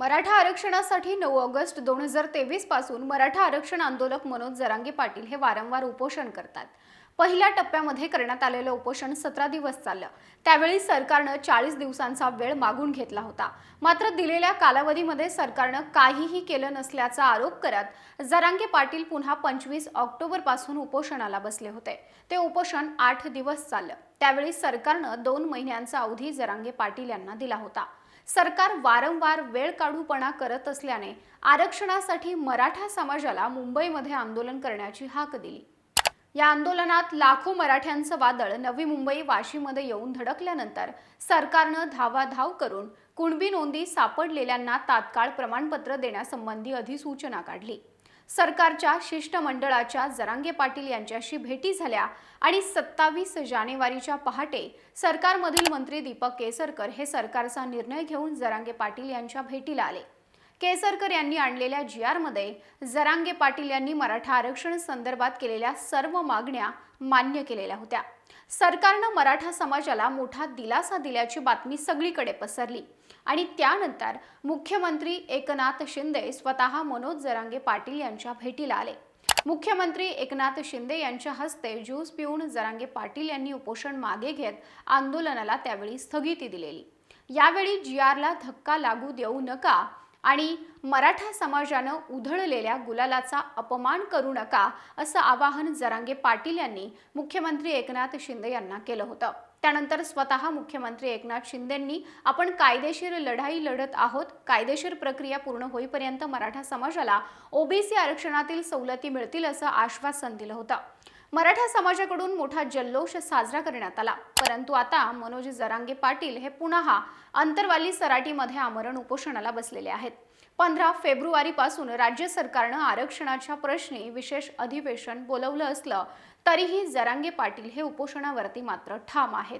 मराठा आरक्षणासाठी 9 ऑगस्ट 2023 पासून मराठा आरक्षण आंदोलक मनोज जरांगे पाटील हे वारंवार उपोषण करतात। पहिल्या टप्प्यामध्ये करण्यात आलेलं उपोषण 17 दिवस चाललं। त्यावेळी सरकारने 40 दिवसांचा वेळ मागून घेतला होता। मात्र दिलेल्या कालावधीमध्ये सरकारने काहीही केलं नसल्याचा आरोप करत जरांगे पाटील पुन्हा 25 ऑक्टोबर पासून उपोषणाला बसले होते। ते उपोषण 8 दिवस चाललं। त्यावेळी सरकारने 2 महिन्यांचा अवधी जरांगे पाटील यांना दिला होता। सरकार वारंवार वेळ काढूपणा करत असल्याने आरक्षणासाठी मराठा समाजाला मुंबईमध्ये आंदोलन करण्याची हाक दिली। या आंदोलनात लाखो मराठ्यांचं वादळ नवी मुंबई वाशीमध्ये येऊन धडकल्यानंतर सरकारने धावाधाव करून कुणबी नोंदी सापडलेल्यांना तात्काळ प्रमाणपत्र देण्यासंबंधी अधिसूचना काढली। सरकारच्या शिष्टमंडळाच्या जरांगे पाटील यांच्याशी भेटी झाल्या आणि 27 जानेवारीच्या पहाटे सरकारमधील मंत्री दीपक केसरकर हे सरकारचा निर्णय घेऊन जरांगे पाटील यांच्या भेटीला आले। केसरकर यांनी आणलेल्या GR मध्ये जरांगे पाटील यांनी मराठा आरक्षण संदर्भात केलेल्या सर्व मागण्या मान्य केलेल्या होत्या। सरकारने मराठा समाजाला मोठा दिलासा दिल्याची बातमी सगळीकडे पसरली आणि त्यानंतर मुख्यमंत्री एकनाथ शिंदे स्वतः मनोज जरांगे पाटील यांच्या भेटीला आले। मुख्यमंत्री एकनाथ शिंदे यांच्या हस्ते ज्यूस पिऊन जरांगे पाटील यांनी उपोषण मागे घेत आंदोलनाला त्यावेळी स्थगिती दिलेली। यावेळी GR ला धक्का लागू देऊ नका आणि मराठा समाजानं उधळलेल्या गुलालाचा अपमान करू नका असं आवाहन जरांगे पाटील यांनी मुख्यमंत्री एकनाथ शिंदे यांना केलं होतं। त्यानंतर स्वतः मुख्यमंत्री एकनाथ शिंदेंनी आपण कायदेशीर लढाई लढत आहोत, कायदेशीर प्रक्रिया पूर्ण होईपर्यंत मराठा समाजाला OBC आरक्षणातील सवलती मिळतील असं आश्वासन दिलं होतं। मराठा समाजाकडून मोठा जल्लोष साजरा करण्यात आला, परंतु आता मनोज जरांगे पाटील हे पुन्हा अंतरवाली सराटीमध्ये आमरण उपोषणाला बसलेले आहेत। 15 फेब्रुवारी पासून राज्य सरकारने आरक्षणाच्या प्रश्नी विशेष अधिवेशन बोलवलं असलं तरीही जरांगे पाटील हे उपोषणावरती मात्र ठाम आहेत।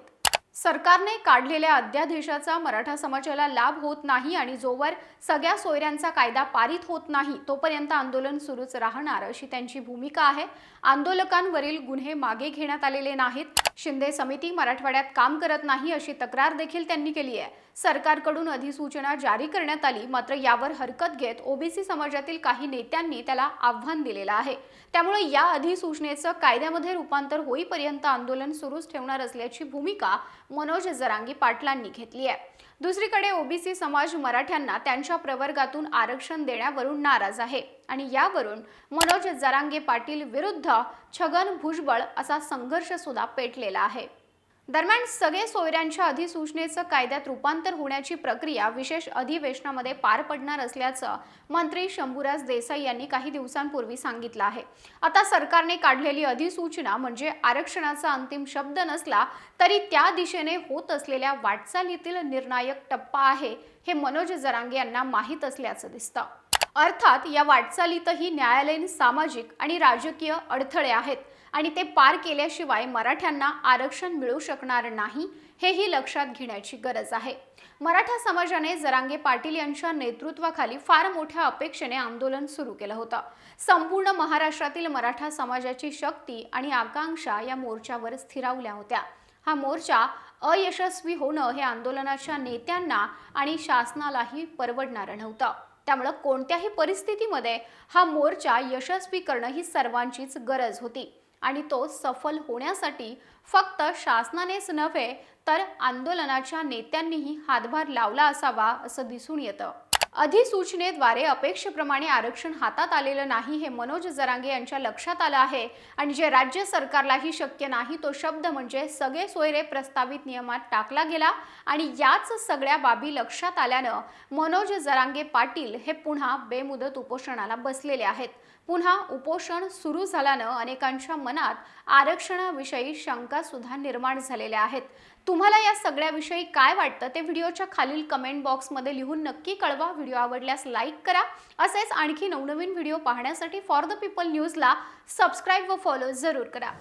सरकारने काढलेल्या अध्यादेशाचा मराठा समाजाला लाभ होत नाही आणि जोवर सगळ्या सोयऱ्यांचा कायदा पारित होत नाही तोपर्यंत आंदोलन सुरूच राहणार अशी त्यांची भूमिका आहे। आंदोलकांवरील गुन्हे मागे घेण्यात आलेले नाहीत। शिंदे समिती मराठवाड्यात काम करत नाही अशी तक्रार देखील त्यांनी केली आहे। सरकारकडून अधिसूचना जारी करण्यात आली, मात्र यावर हरकत घेत OBC समाजातील काही नेत्यांनी त्याला आव्हान दिलेलं आहे। त्यामुळे या अधिसूचनेचं कायद्यामध्ये रूपांतर होईपर्यंत आंदोलन सुरूच ठेवणार असल्याची भूमिका मनोज जरांगे पाटलांनी घेतली आहे। दुसरीकडे OBC समाज मराठ्यांना त्यांच्या प्रवर्गातून आरक्षण देण्यावरून नाराज आहे आणि यावरून मनोज जरांगे पाटील विरुद्ध छगन भुजबळ असा संघर्ष सुद्धा पेटलेला आहे। दरम्यान सगळे सोयऱ्यांच्या अधिसूचनेचं कायद्यात रूपांतर होण्याची प्रक्रिया विशेष अधिवेशनामध्ये पार पडणार असल्याचं मंत्री शंभूराज देसाई यांनी काही दिवसांपूर्वी सांगितलं आहे। आता सरकारने काढलेली अधिसूचना म्हणजे आरक्षणाचा अंतिम शब्द नसला तरी त्या दिशेने होत असलेल्या वाटचालीतील निर्णायक टप्पा आहे हे मनोज जरांगे यांना माहीत असल्याचं दिसतं। अर्थात या वाटचालीतही न्यायालयीन, सामाजिक आणि राजकीय अडथळे आहेत आणि ते पार केल्याशिवाय मराठ्यांना आरक्षण मिळू शकणार नाही हेही लक्षात घेण्याची गरज आहे। मराठा समाजाने जरांगे पाटील यांच्या नेतृत्वाखाली फार मोठ्या अपेक्षेने आंदोलन सुरू केलं होतं। संपूर्ण महाराष्ट्रातील मराठा समाजाची शक्ती आणि आकांक्षा या मोर्चावर स्थिरावल्या होत्या। हा मोर्चा अयशस्वी होणं हे आंदोलनाच्या नेत्यांना आणि शासनालाही परवडणारं नव्हतं। त्यामुळे कोणत्याही परिस्थितीमध्ये हा मोर्चा यशस्वी करणं ही सर्वांचीच गरज होती आणि तो सफल होण्यासाठी फक्त शासनानेच नव्हे तर आंदोलनाच्या नेत्यांनीही हातभार लावला असावा असं दिसून येतं। अधिसूचनेद्वारे अपेक्षेप्रमाणे आरक्षण हातात आलेलं नाही हे मनोज जरांगे यांच्या लक्षात आलं आहे आणि जे राज्य सरकारलाही शक्य नाही तो शब्द म्हणजे सगळे सोयरे प्रस्तावित नियमात टाकला गेला आणि याच सगळ्या बाबी लक्षात आल्यानं मनोज जरांगे पाटील हे पुन्हा बेमुदत उपोषणाला बसलेले आहेत। पुन्हा उपोषण सुरू झाल्यानं अनेकांच्या मनात आरक्षणाविषयी शंका सुद्धा निर्माण झालेल्या आहेत। तुम्हाला या सगळ्याविषयी काय वाटतं ते व्हिडिओच्या खालील कमेंट बॉक्समध्ये लिहून नक्की कळवा। व्हिडिओ आवडल्यास लाईक करा। असेच आणखी नवनवीन व्हिडिओ पाहण्यासाठी फॉर द पीपल न्यूजला सबस्क्राईब व फॉलो जरूर करा।